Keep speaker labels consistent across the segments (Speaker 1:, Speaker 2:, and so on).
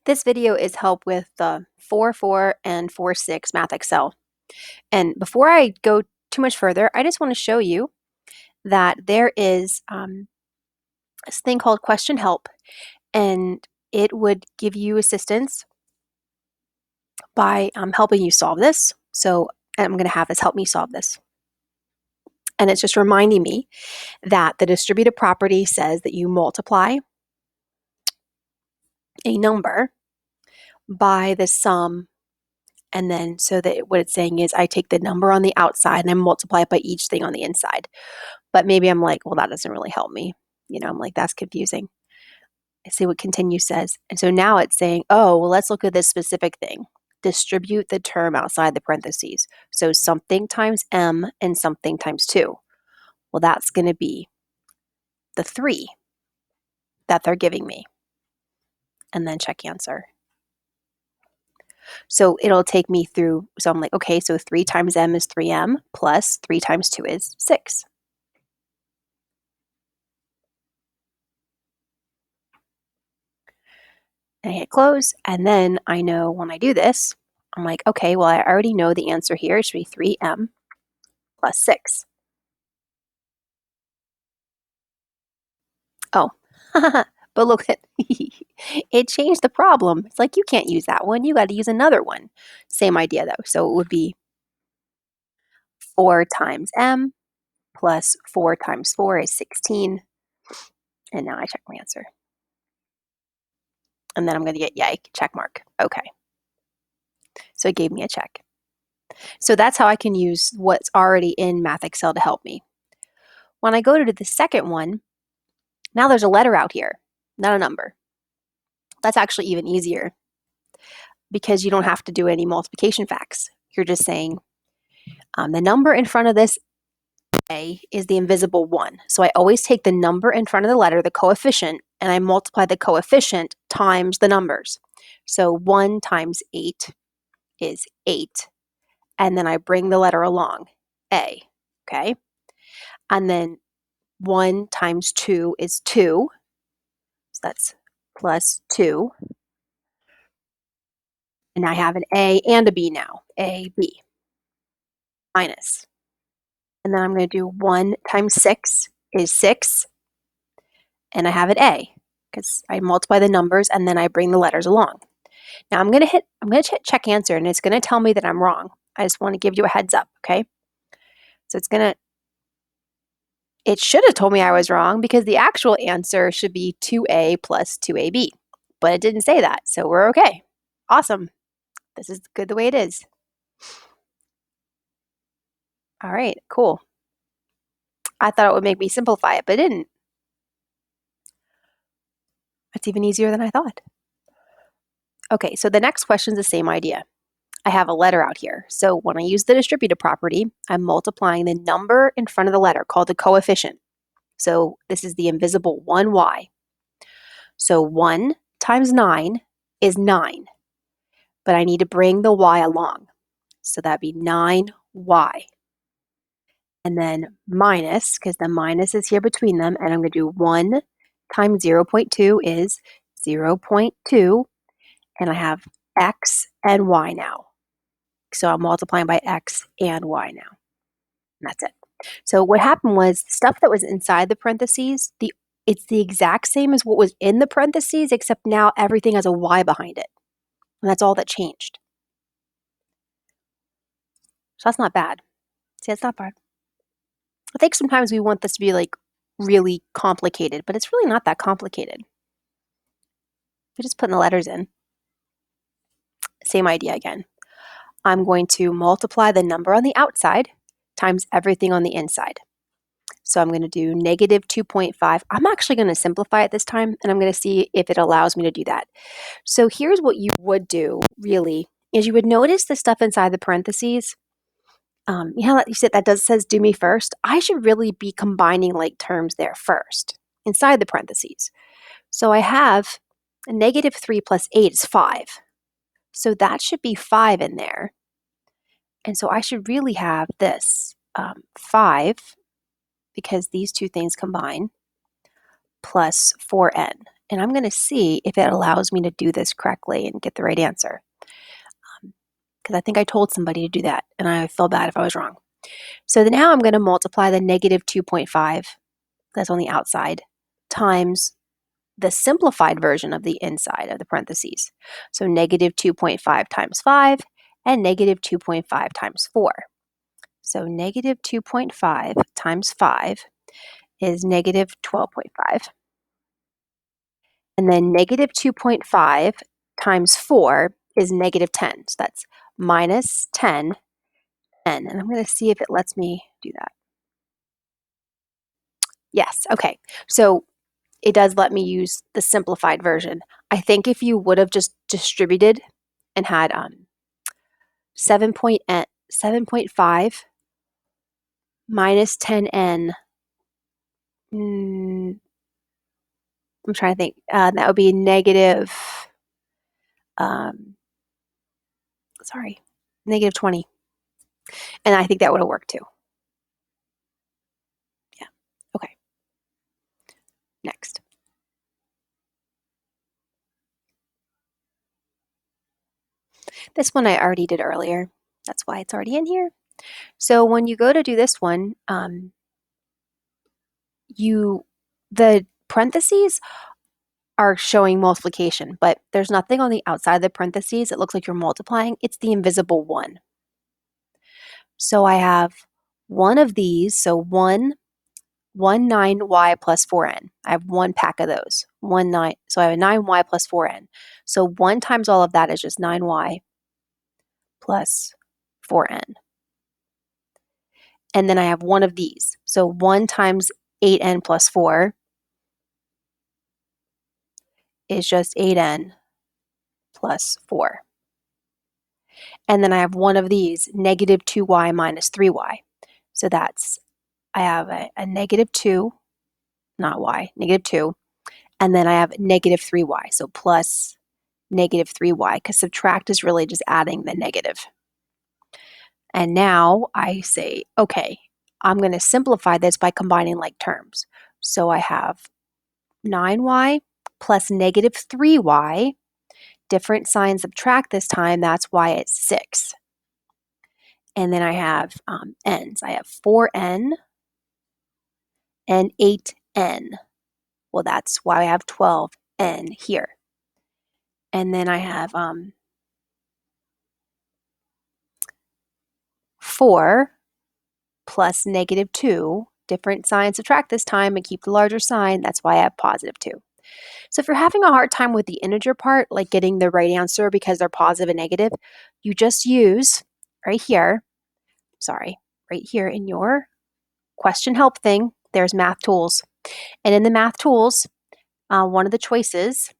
Speaker 1: This video is help with the 4.4 and 4.6 Math Excel. And before I go too much further, I just want to show you that there is this thing called Question Help, and it would give you assistance by helping you solve this. So I'm going to have this help me solve this. And it's just reminding me that the distributive property says that you multiply a number by the sum. And then so that what it's saying is I take the number on the outside and I multiply it by each thing on the inside. But maybe I'm like, well, that doesn't really help me. I'm like, that's confusing. I see what continue says. And so now it's saying, oh, well, let's look at this specific thing. Distribute the term outside the parentheses. So something times m and something times 2. Well, that's going to be the 3 that they're giving me. And then check answer. So it'll take me through, so I'm like, okay, so 3 times m is 3m plus 3 times 2 is 6. And I hit close, and then I know when I do this, I'm like, okay, well, I already know the answer here. It should be 3m plus 6. Oh, but look at it changed the problem. It's like, you can't use that one. You got to use another one. Same idea, though. So it would be 4 times m plus 4 times 4 is 16. And now I check my answer. And then I'm going to get yay, check mark. Okay. So it gave me a check. So that's how I can use what's already in Math Excel to help me. When I go to the second one, now there's a letter out here, not a number. That's actually even easier because you don't have to do any multiplication facts. You're just saying the number in front of this A is the invisible 1. So I always take the number in front of the letter, the coefficient, and I multiply the coefficient times the numbers. So 1 times 8 is 8. And then I bring the letter along, A, okay? And then 1 times 2 is 2. So that's plus 2. And I have an A and a B now, A, B, minus. And then I'm going to do 1 times 6 is 6. And I have an A because I multiply the numbers and then I bring the letters along. Now I'm going to hit check answer, and it's going to tell me that I'm wrong. I just want to give you a heads up, okay? So it should have told me I was wrong because the actual answer should be 2A plus 2AB, but it didn't say that, so we're okay. Awesome. This is good the way it is. All right, cool. I thought it would make me simplify it, but it didn't. It's even easier than I thought. Okay, so the next question is the same idea. I have a letter out here. So when I use the distributive property, I'm multiplying the number in front of the letter called the coefficient. So this is the invisible 1y. So 1 times 9 is 9. But I need to bring the y along. So that'd be 9y. And then minus, because the minus is here between them, and I'm going to do 1 times 0.2 is 0.2. And I have x and y now. So I'm multiplying by x and y now. And that's it. So what happened was stuff that was inside the parentheses, it's the exact same as what was in the parentheses, except now everything has a y behind it. And that's all that changed. So that's not bad. See, that's not bad. I think sometimes we want this to be like really complicated, but it's really not that complicated. We're just putting the letters in. Same idea again. I'm going to multiply the number on the outside times everything on the inside. So I'm going to do negative 2.5. I'm actually going to simplify it this time, and I'm going to see if it allows me to do that. So here's what you would do, really, is you would notice the stuff inside the parentheses. You said that says do me first. I should really be combining like terms there first, inside the parentheses. So I have a negative 3 plus 8 is 5. So that should be 5 in there. And so I should really have this 5, because these two things combine, plus 4n. and I'm going to see if it allows me to do this correctly and get the right answer. Because I think I told somebody to do that, and I feel bad if I was wrong. So now I'm going to multiply the negative 2.5, that's on the outside, times the simplified version of the inside of the parentheses. So negative 2.5 times 5 and negative 2.5 times 4. So negative 2.5 times 5 is negative 12.5. And then negative 2.5 times 4 is negative 10. So that's minus 10n. And I'm going to see if it lets me do that. Yes, okay. So it does let me use the simplified version. I think if you would have just distributed and had 7.5 minus 10n, I'm trying to think, that would be negative, negative 20. And I think that would have worked too. Yeah, okay. Next. This one I already did earlier. That's why it's already in here. So when you go to do this one, the parentheses are showing multiplication, but there's nothing on the outside of the parentheses. It looks like you're multiplying. It's the invisible 1. So I have one of these, so 9y plus 4n. I have one pack of those. So I have a 9y plus 4n. So 1 times all of that is just 9y plus 4n. And then I have one of these. So 1 times 8n plus 4 is just 8n plus 4. And then I have one of these, negative 2y minus 3y. So I have a negative 2, not y, negative 2. And then I have negative 3y, so plus negative 3y, because subtract is really just adding the negative. And now I say, okay, I'm going to simplify this by combining like terms. So I have 9y plus negative 3y, different sign subtract this time, that's why it's 6. And then I have n's. I have 4n and 8n. Well, that's why I have 12n here. And then I have 4 plus negative 2, different sign subtract this time and keep the larger sign, that's why I have positive 2. So if you're having a hard time with the integer part, like getting the right answer because they're positive and negative, you just use right here in your question help thing, there's math tools. And in the math tools, one of the choices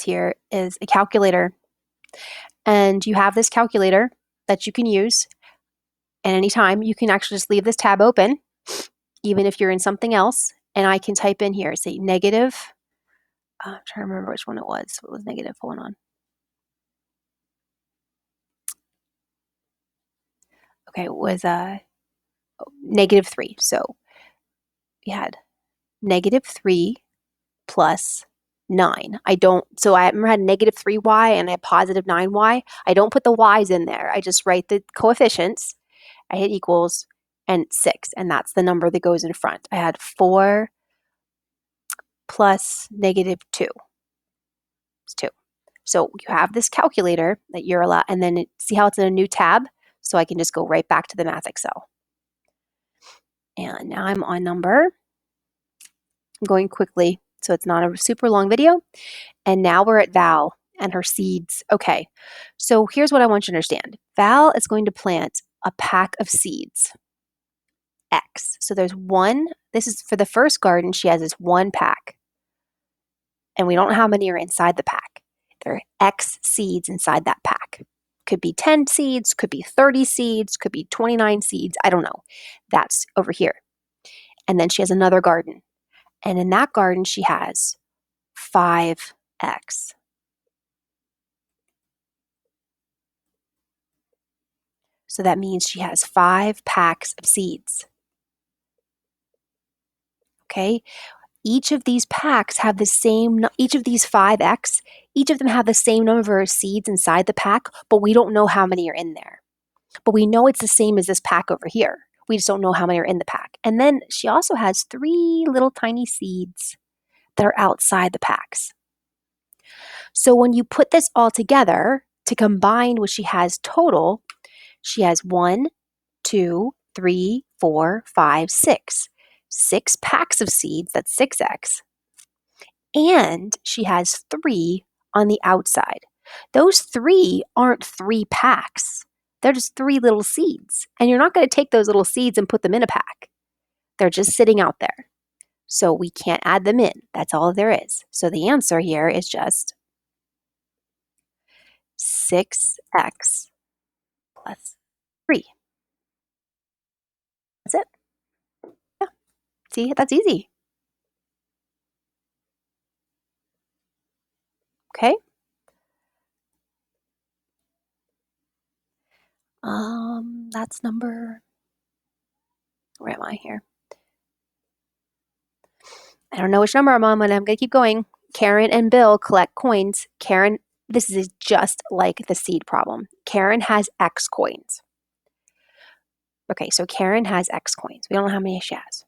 Speaker 1: here is a calculator. And you have this calculator that you can use at any time. You can actually just leave this tab open, even if you're in something else. And I can type in here, say negative, I'm trying to remember which one it was. What was negative? Hold on. Okay, it was negative 3. So we had negative 3 plus 9. I remember I had negative 3y and I had positive 9y. I don't put the y's in there. I just write the coefficients. I hit equals and 6, and that's the number that goes in front. I had 4 plus negative 2. It's 2. So you have this calculator that you're allowed, and then see how it's in a new tab? So I can just go right back to the Math Excel. And now I'm on number. I'm going quickly, so it's not a super long video. And now we're at Val and her seeds. Okay, so here's what I want you to understand. Val is going to plant a pack of seeds, X. So there's one, this is for the first garden, she has this one pack. And we don't know how many are inside the pack. There are X seeds inside that pack. Could be 10 seeds, could be 30 seeds, could be 29 seeds, I don't know. That's over here. And then she has another garden. And in that garden, she has 5X. So that means she has 5 packs of seeds. okay? Each of these packs have the same, each of these 5x, each of them have the same number of seeds inside the pack, but we don't know how many are in there. But we know it's the same as this pack over here. We just don't know how many are in the pack. And then she also has 3 little tiny seeds that are outside the packs. So when you put this all together to combine what she has total, she has 1, 2, 3, 4, 5, 6. 6 packs of seeds, that's 6x. And she has 3 on the outside. Those 3 aren't 3 packs. They're just 3 little seeds. And you're not going to take those little seeds and put them in a pack. They're just sitting out there. So we can't add them in. That's all there is. So the answer here is just 6x plus 3. That's it. Yeah. See, that's easy. Okay. That's number, where am I here? I don't know which number I'm on, but I'm going to keep going. Karen and Bill collect coins. Karen, this is just like the seed problem. Karen has X coins. Okay, so Karen has X coins. We don't know how many she has,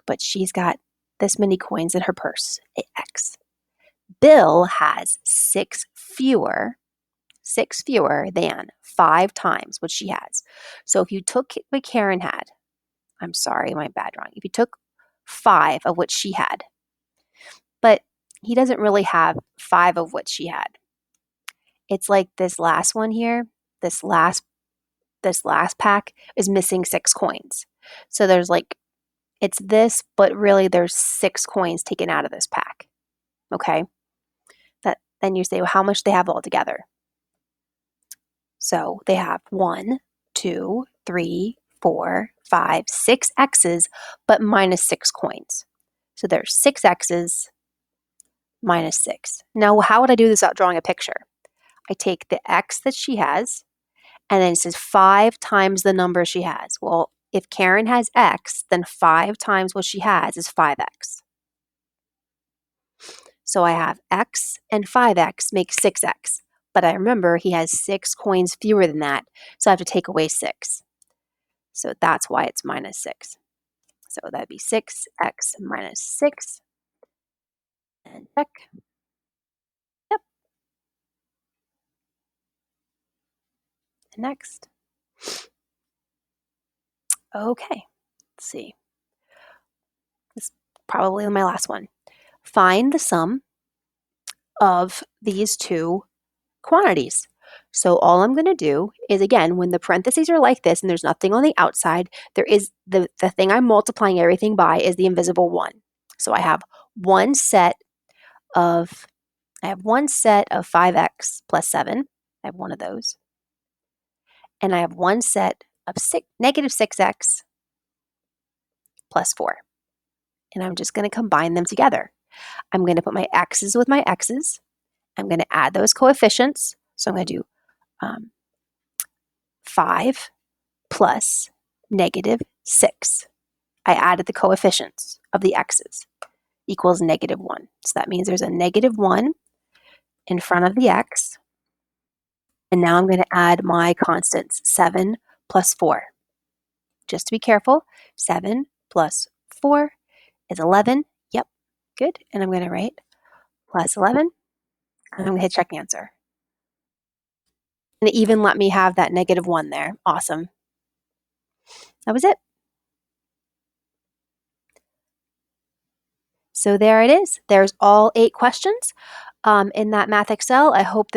Speaker 1: but she's got this many coins in her purse, X. Bill has 6 fewer than 5 times what she has. So if you took what Karen had, I'm sorry, my bad wrong. If you took 5 of what she had, but he doesn't really have 5 of what she had. It's like this last one here, this last pack is missing 6 coins. So there's like, it's this, but really there's 6 coins taken out of this pack. Okay? Then you say, well, how much they have all together? So they have 1, 2, 3, 4, 5, 6 X's, but minus 6 coins. So there's 6 X's minus 6. Now, how would I do this without drawing a picture? I take the X that she has, and then it says 5 times the number she has. Well, if Karen has X, then 5 times what she has is 5X. So I have X and 5X make 6X. But I remember he has 6 coins fewer than that, so I have to take away 6. So that's why it's minus 6. So that'd be 6x minus 6. And check. Yep. Next. Okay. Let's see. This is probably my last one. Find the sum of these 2 quantities. So all I'm going to do is, again, when the parentheses are like this and there's nothing on the outside, there is the thing I'm multiplying everything by is the invisible 1. So I have one set of 5x plus 7. I have one of those. And I have one set of negative 6x plus 4. And I'm just going to combine them together. I'm going to put my x's with my x's. I'm going to add those coefficients. So I'm going to do 5 plus negative 6. I added the coefficients of the x's equals negative 1. So that means there's a negative 1 in front of the x. And now I'm going to add my constants, 7 plus 4. Just to be careful, 7 plus 4 is 11. Yep, good. And I'm going to write plus 11. And I'm going to hit check answer. And it even let me have that negative 1 there. Awesome. That was it. So there it is. There's all 8 questions in that Math Excel. I hope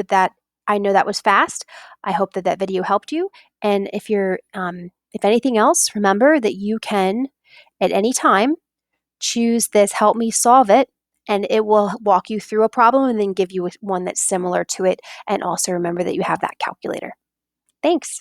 Speaker 1: I know that was fast. I hope that video helped you. And if anything else, remember that you can, at any time, choose this Help Me Solve It, and it will walk you through a problem and then give you one that's similar to it. And also remember that you have that calculator. Thanks.